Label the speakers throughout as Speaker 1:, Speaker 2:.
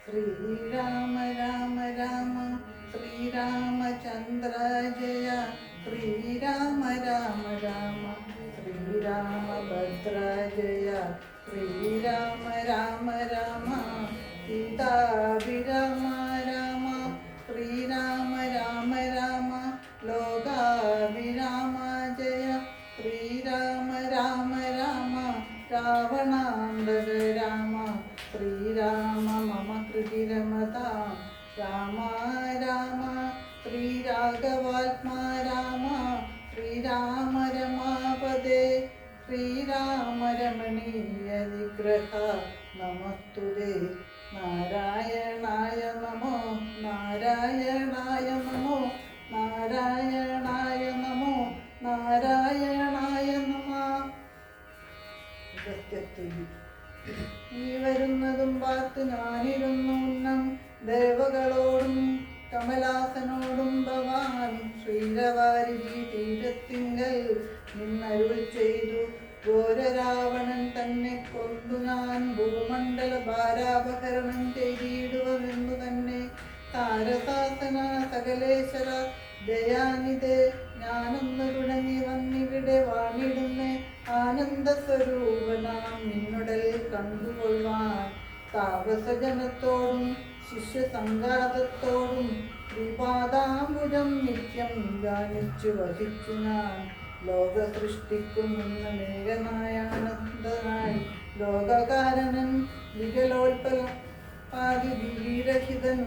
Speaker 1: ശ്രീരാമ രാമ രാമ ശ്രീരാമചന്ദ്ര ജയ ശ്രീരാമ രാമ രാമ ശ്രീരാമഭദ്ര ജയ ശ്രീരാമ രാമ രാമ സീതാഭിരാമ രാമ ശ്രീരാമ രാമ രാമ ലോകാഭിരാമ ജയ ശ്രീരാമ രാമ രാമ രാവണാന്തക രാമ ശ്രീരാമ മമ കൃതി രമതാം രാമ രാമ ശ്രീരാഘവാത്മാ രാമ ശ്രീരാമ രമാപദേ ശ്രീരാമ രമണീയ വിഗ്രഹ നമസ്തുതേ നാരായണായ നമോ നാരായണായ നമോ നാരായണായ നമോ നാരായണായ നമ. ഈ വരുന്നതും പാർത്ത് ഞാനിരുന്നു ഉന്നം ദേവകളോടും കമലാസനോടും ഭവാൻ ശ്രീരവാരിധി തീരത്തിങ്കൽ നിന്നരുൾ ചെയ്തു ഘോരരാവണൻ തന്നെ കൊണ്ടു ഞാൻ ഭൂമണ്ഡല ഭാരാപഹരണം ചെയ്തിടുവെന്നു തന്നെ താരസാസന സകലേശ്വര ദയാനിധേ ഞാനൊന്നു തുടങ്ങി വന്നിവിടെ വാണിടുന്നേ ആനന്ദ സ്വരൂപനാം നിന്നുടൽ കണ്ടുകൊള്ളുവാൻ താപസജനത്തോടും ശിഷ്യസംഘാതത്തോടും ശ്രീപാദാംബുജം നിത്യം ഗാനിച്ചു വഹിച്ചു ഞാൻ ലോക സൃഷ്ടിക്കും മുന്ന മേഘനായാനന്ദനായി ലോകകാരണൻ വികലോൽപല പാതിരഹിതൻ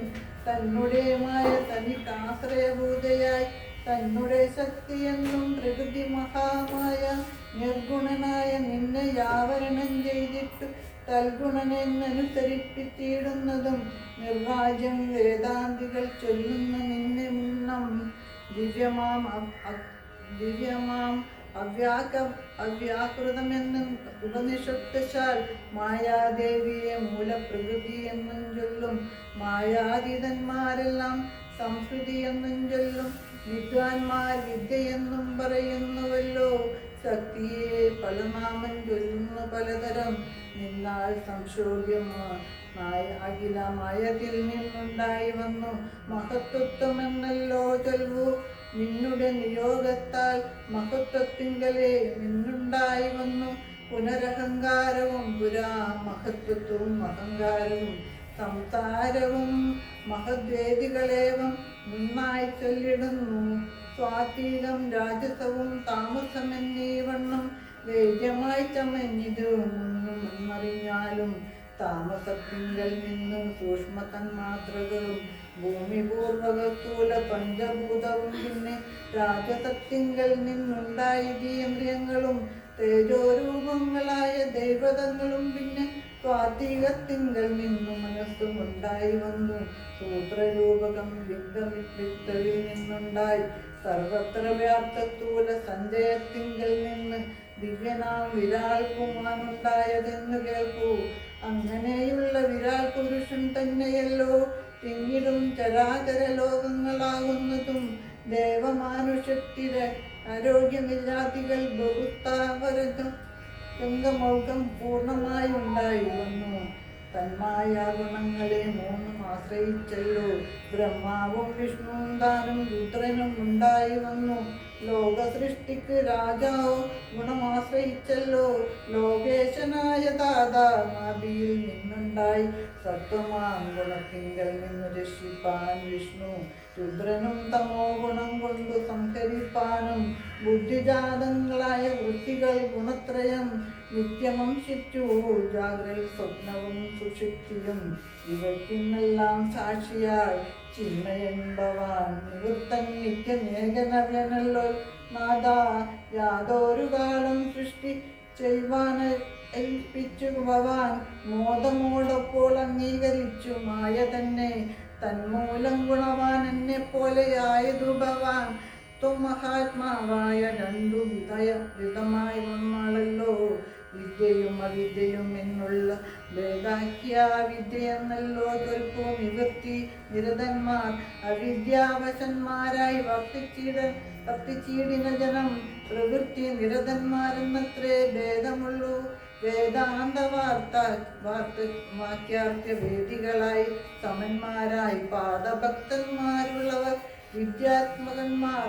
Speaker 1: തന്നുടേമായ തനിക്കാശ്രയഭൂതയായി തന്നെ ശക്തിയെന്നും പ്രകൃതി മഹാമായ നിർഗുണനായ നിന്നെ യാവരണം ചെയ്തിട്ടു തൽഗുണനെന്നനുസരിപ്പിച്ചിടുന്നതും നിർവാജ്യം വേദാന്തികൾ ചൊല്ലുന്ന നിന്നെ മുന്നം ദിവ്യമാം അവ്യാകൃതമെന്നും ഉപനിഷത്താൽ മായാദേവിയെ മൂലപ്രകൃതി എന്നും ചൊല്ലും മായാതീതന്മാരെല്ലാം സംസ്കൃതി എന്നും ചൊല്ലും വിദ്വാൻമാർ വിദ്യയെന്നും പറയുന്നുവല്ലോ ശക്തിയെ പല നാമം ചൊല്ലുന്നു പലതരം നിന്നാൽ അഖിലമയത്തിൽ നിന്നുണ്ടായി വന്നു മഹത്വത്വമെന്നല്ലോ ചൊല്ലു നിന്നുടെ നിയോഗത്താൽ മഹത്വത്തിങ്കലേ നിന്നുണ്ടായി വന്നു പുനരഹങ്കാരവും പുരാ മഹത്വത്വവും അഹങ്കാരവും സംസാരവും മഹദ്വേദികളേവം നന്നായി ചൊല്ലിടുന്നു സ്വാതീകം രാജസവും താമസമെന്നീ വണ്ണം വേദ്യമായി ചമഞ്ഞിത് മുന്നറിഞ്ഞാലും താമസത്തിങ്കൽ നിന്നും സൂക്ഷ്മ തന്മാത്രകളും ഭൂമിപൂർവകസ്ഥൂല പഞ്ചഭൂതവും പിന്നെ രാജസത്തിങ്കൽ നിന്നുണ്ടായതീന്ദ്രിയങ്ങളും തേജോരൂപങ്ങളായ ദൈവതങ്ങളും പിന്നെ സ്വാതീകത്തിങ്കൽ നിന്നു മനസ്സും ഉണ്ടായി വന്നു സൂത്രരൂപകം വിത്തവിൽ നിന്നുണ്ടായി സർവത്ര വ്യാപ്തസ്ഥൂല സഞ്ചയത്തിങ്കൽ നിന്ന് ദിവ്യനാം വിരാൽ കുമാനുണ്ടായതെന്ന് കേൾക്കൂ അങ്ങനെയുള്ള വിരാൽ പുരുഷൻ തന്നെയല്ലോ പിന്നീടും ചരാചര ലോകങ്ങളാകുന്നതും ദേവമാനുഷത്തിലെ ആരോഗ്യമില്ലാതികൾ ബഹുസ്ഥാവരതും ഗംഗമൗകം പൂർണ്ണമായി ഉണ്ടായി വന്നു തന്മായ ഗുണങ്ങളെ മൂന്നും ആശ്രയിച്ചല്ലോ ബ്രഹ്മാവും വിഷ്ണുവും താനും രുദ്രനും ഉണ്ടായി വന്നു ലോക സൃഷ്ടിക്ക് രാജാവോ ഗുണമാശ്രയിച്ചല്ലോ ലോകേശനായ ദാദാ നാഭിയിൽ നിന്നുണ്ടായി സത്വമാം ഗുണത്തിങ്കൽ നിന്ന് രക്ഷിപ്പാൻ വിഷ്ണു രുദ്രനും തമോ ഗുണം കൊണ്ടു സംഹരിപ്പാനും ബുദ്ധിജാതങ്ങളായ വൃത്തികൾ ഗുണത്രയം നിത്യമംശിച്ചു ജാഗ്രൽ സ്വപ്നവും സുഷുപ്തിയും ഇവയ്ക്കിന്നെല്ലാം സാക്ഷിയാൽ ചിന്മയൻ ഭവാൻ നിവൃത്തൻ നിത്യമേകനവ്യനല്ലോ നാദാ യാതൊരു കാലം സൃഷ്ടി ചെയ്യുവാൻ ഏൽപ്പിച്ചു ഭവാൻ മോദമോടപ്പോൾ അംഗീകരിച്ചു മായ തന്നെ തന്മൂലം ഗുണവാൻ എന്നെ പോലെയായതു ഭവാൻ മഹാത്മാവായ രണ്ടു വിധമായി വന്നാളല്ലോ വിദ്യയും അവിദ്യയും എന്നുള്ള ഭേദാക്കിയ വിദ്യയെന്നല്ലോ ചൊൽപ്പോ നിവൃത്തി നിരതന്മാർ അവിദ്യാവശന്മാരായി വർത്തിച്ചിടിന ജനം പ്രവൃത്തി നിരതന്മാരെന്നത്രേ ഭേദമുള്ളൂ വേദാന്ത വാക്യാർത്ഥ വേദികളായി സമന്മാരായി പാദഭക്തന്മാരുള്ളവർ വിദ്യാത്മകന്മാർ